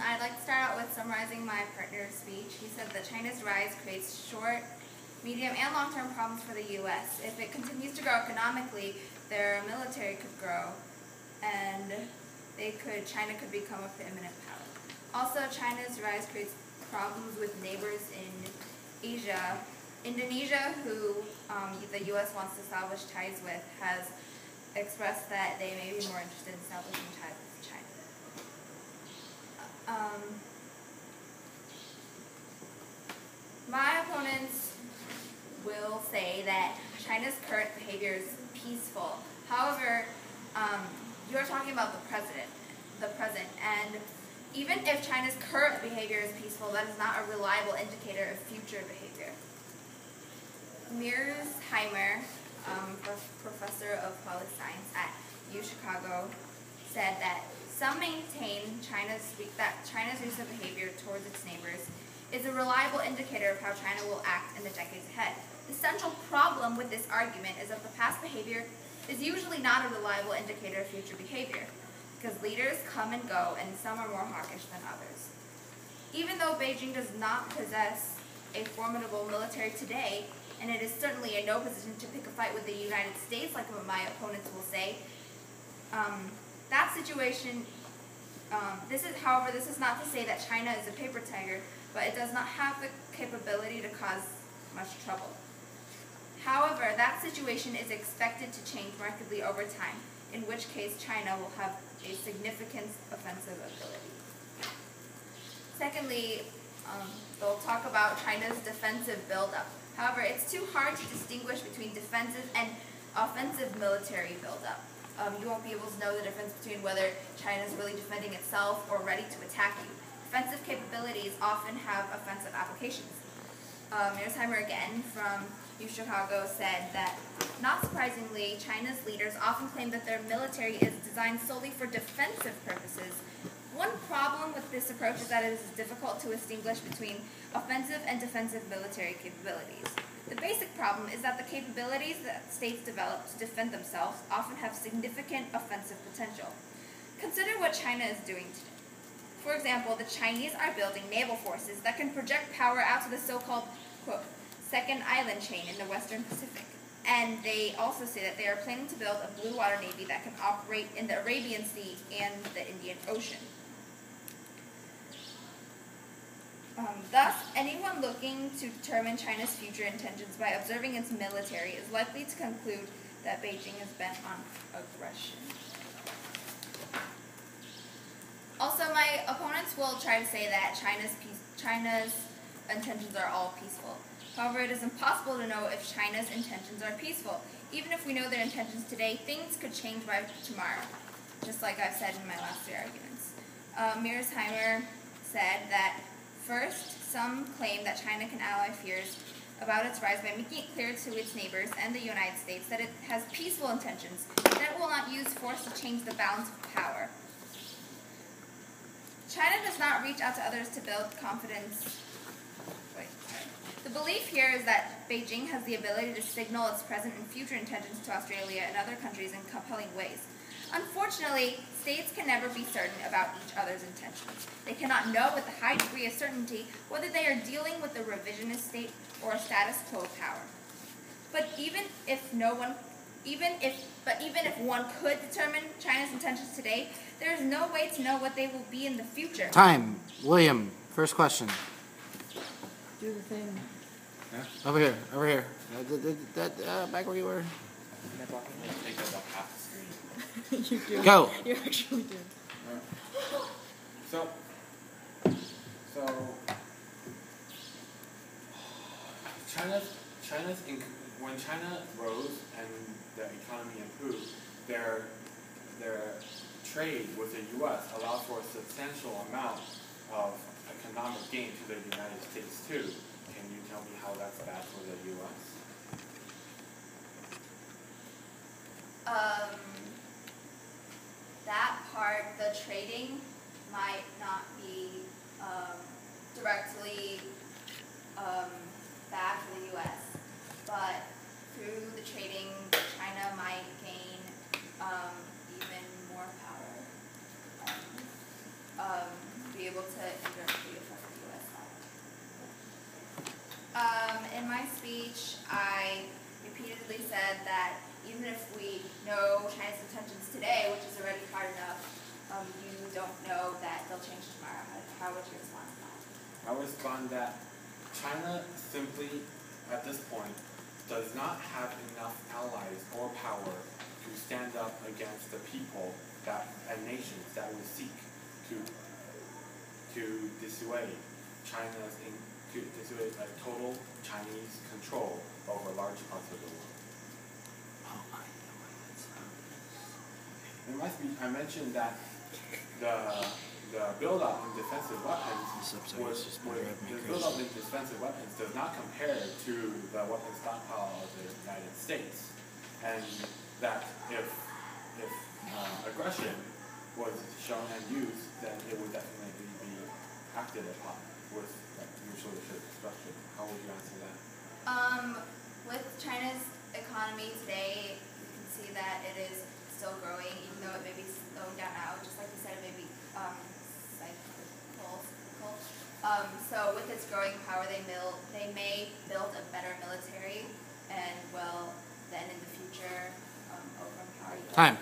I'd like to start out with summarizing my partner's speech. He said that China's rise creates short, medium, and long-term problems for the U.S. If it continues to grow economically, their military could grow, and China could become a preeminent power. Also, China's rise creates problems with neighbors in Asia. Indonesia, who the U.S. wants to establish ties with, has expressed that they may be more interested in establishing ties with China. My opponents will say that China's current behavior is peaceful. However, you're talking about the present, and even if China's current behavior is peaceful, that is not a reliable indicator of future behavior. Mearsheimer, professor of politics science at Chicago, said that some maintain that China's recent behavior towards its neighbors is a reliable indicator of how China will act in the decades ahead. The central problem with this argument is that the past behavior is usually not a reliable indicator of future behavior, because leaders come and go, and some are more hawkish than others. Even though Beijing does not possess a formidable military today, and it is certainly in no position to pick a fight with the United States, like what my opponents will say, that situation, however, this is not to say that China is a paper tiger, but it does not have the capability to cause much trouble. However, that situation is expected to change markedly over time, in which case China will have a significant offensive ability. Secondly, they'll talk about China's defensive buildup. However, it's too hard to distinguish between defensive and offensive military buildup. You won't be able to know the difference between whether China is really defending itself or ready to attack you. Defensive capabilities often have offensive applications. Mearsheimer again from Chicago said that, not surprisingly, China's leaders often claim that their military is designed solely for defensive purposes. One problem with this approach is that it is difficult to distinguish between offensive and defensive military capabilities. The basic problem is that the capabilities that states develop to defend themselves often have significant offensive potential. Consider what China is doing today. For example, the Chinese are building naval forces that can project power out to the so-called, quote, second island chain in the Western Pacific. And they also say that they are planning to build a blue water navy that can operate in the Arabian Sea and the Indian Ocean. Thus, anyone looking to determine China's future intentions by observing its military is likely to conclude that Beijing is bent on aggression. Also, my opponents will try to say that China's intentions are all peaceful. However, it is impossible to know if China's intentions are peaceful. Even if we know their intentions today, things could change by tomorrow, just like I've said in my last three arguments. Mearsheimer said that, first, some claim that China can ally fears about its rise by making it clear to its neighbors and the United States that it has peaceful intentions, and that it will not use force to change the balance of power. China does not reach out to others to build confidence. The belief here is that Beijing has the ability to signal its present and future intentions to Australia and other countries in compelling ways. Unfortunately, states can never be certain about each other's intentions. They cannot know with a high degree of certainty whether they are dealing with a revisionist state or a status quo power. But even if one could determine China's intentions today, there is no way to know what they will be in the future. Time. William, first question. Do the thing. Yeah? Over here. Back where you were. Take up half the screen. You do. Go. You actually do. So when China rose and the economy improved, their trade with the U.S. allowed for a substantial amount of economic gain to the United States too. Can you tell me how that's bad for the U.S.? That part, the trading, might not be directly bad for the U.S., but through the trading, China might gain even more power, be able able to indirectly affect the U.S. In my speech, I repeatedly said that even if we know China's intentions today, which is already hard enough, you don't know that they'll change tomorrow. How would you respond to that? I would respond that China simply, at this point, does not have enough allies or power to stand up against the people and nations that would seek to dissuade dissuade a total Chinese control over large parts of the world. In my speech, I mentioned that the build-up in defensive weapons does not compare to the weapon stockpile of the United States, and that if aggression was shown and used, then it would definitely be acted upon with mutually assured destruction. How would you answer that? With China's economy today, you can see that it is still growing, even though it may be slowing down now. Just like you said, it may be cyclical. So with its growing power, they may build a better military, and will then in the future overpower you. Time.